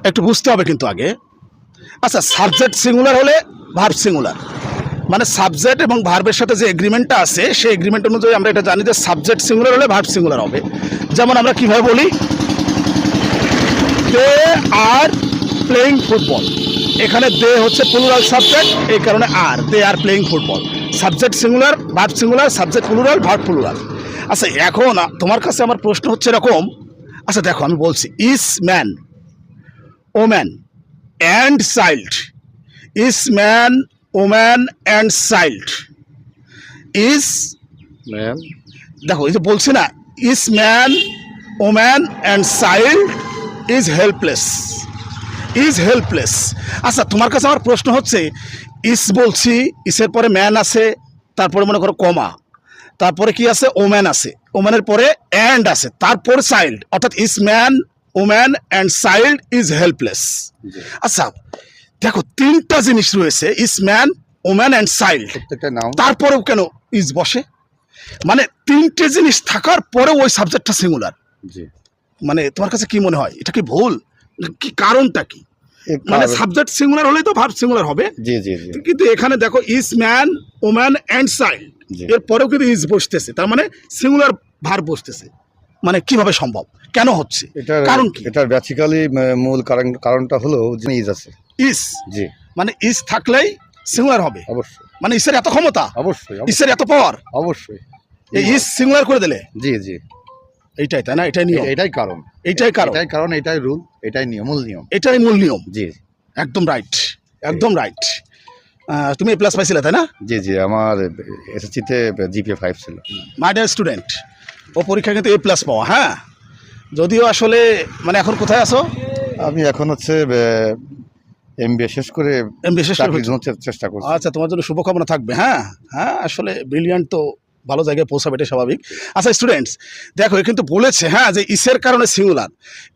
একটু বুঝতে হবে কিন্তু আগে। আচ্ছা, সাবজেক্ট সিঙ্গুলার হলে ভার্ব সিঙ্গুলার, মানে সাবজেক্ট এবং ভার্বের সাথে যে এগ্রিমেন্টটা আছে সেই এগ্রিমেন্ট অনুযায়ী আমরা এটা জানি যে সাবজেক্ট সিঙ্গুলার হলে ভার্ব সিঙ্গুলার হবে। যেমন আমরা কীভাবে বলি, দে আর প্লেয়িং ফুটবল, এখানে দে হচ্ছে প্লুরাল সাবজেক্ট, এই কারণে আর, they are playing football. Subject singular, verb singular, subject plural, verb plural. আচ্ছা, এখন তোমার কাছে আমার প্রশ্ন হচ্ছে এরকম, আচ্ছা দেখো আমি বলছি, is man, woman and child, is man, woman and child, is man, দেখো এই যে বলছি না, is man, woman and child is helpless, is helpless. আচ্ছা, তোমার কাছে আমার প্রশ্ন হচ্ছে, ইস বলছি, ইসের পরে ম্যান আছে, তারপরে মনে করো কমা, তারপরে কি আছে, ওম্যান আছে, ওম্যানের পরে অ্যান্ড আছে, তারপরে চাইল্ড, অর্থাৎ is man, woman and child is helpless. আচ্ছা দেখো, তিনটা জিনিস রয়েছে, is man, woman and child, তারপরেও কেন ইজ বসে? মানে তিনটে জিনিস থাকার পরেও ওই সাবজেক্টটা সিঙ্গুলার। মানে তোমার কাছে কি মনে হয়, এটা কি ভুল, কি কারণটা কি? মানে সাবজেক্ট সিঙ্গুলার হলেই তো ভার্ব সিঙ্গুলার হবে। জি জি জি। কিন্তু এখানে দেখো, is man, woman and child, এর পরেও কিন্তু ইজ বসতেছে, তার মানে সিঙ্গুলার ভার্ব বসতেছে। মানে কিভাবে সম্ভব, কেন হচ্ছে, কারণ কি? এটার বেসিক্যালি মূল কারণটা হলো ইজ আছে, ইজ, জি, মানে ইজ থাকলেই সিঙ্গুলার হবে। অবশ্যই, মানে ইসের এত ক্ষমতা, অবশ্যই, ইসের এত পাওয়ার, অবশ্যই, এই ইজ সিঙ্গুলার করে দিলে। জি জি, এইটাই তাই না, এটাই নিয়ম, এটাই কারণ, এইটাই কারণ, এটাই কারণ, এটাই রুল, এটাই নিয়ম, মূল নিয়ম, এটাই মূল নিয়ম। জি, একদম রাইট, একদম রাইট। তুমি এ প্লাস পাইছিলে তাই না? জি জি, আমার এসএসসিতে জিপিএ 5 ছিল। মাই ডিয়ার স্টুডেন্ট, ও পরীক্ষা কিন্তু এ প্লাস পাওয়া, হ্যাঁ, যদিও আসলে মানে এখন কোথায় আছো? আমি এখন হচ্ছে এমবিএ শেষ করে চাকরির জন্য চেষ্টা করছি। আচ্ছা, তোমার জন্য শুভকামনা থাকবে। হ্যাঁ হ্যাঁ, আসলে ব্রিলিয়ান্ট তো ভালো জায়গায় পৌঁছাবে, এটা স্বাভাবিক। আচ্ছা স্টুডেন্টস, দেখো এ কিন্তু বলেছে হ্যাঁ যে ইসের কারণে singular,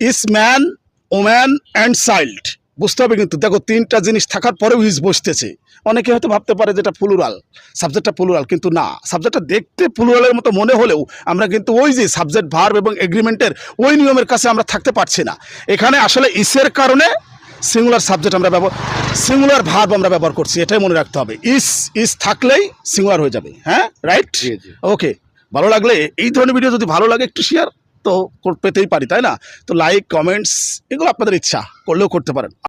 is man, woman and child, বুঝতে হবে কিন্তু। দেখো তিনটা জিনিস থাকার পরেও ইজ বসতেছে। অনেকে হয়তো ভাবতে পারে যেটা প্লুরাল, সাবজেক্টটা প্লুরাল, কিন্তু না, সাবজেক্টটা দেখতে প্লুরালের মতো মনে হলেও আমরা কিন্তু ওই যে সাবজেক্ট ভার্ব এবং এগ্রিমেন্টের ওই নিয়মের কাছে আমরা থাকতে পারছি না। এখানে আসলে ইসের কারণে সিঙ্গুলার সাবজেক্ট আমরা সিঙ্গুলার ভার্ব আমরা ব্যবহার করছি, এটাই মনে রাখতে হবে। ইস থাকলেই সিঙ্গুলার হয়ে যাবে। হ্যাঁ, রাইট, ওকে। ভালো লাগলে, এই ধরনের ভিডিও যদি ভালো লাগে একটু শেয়ার তো পেতেই পারি, তাই না? তো লাইক, কমেন্টস এগুলো আপনাদের ইচ্ছা, করলেও করতে পারেন।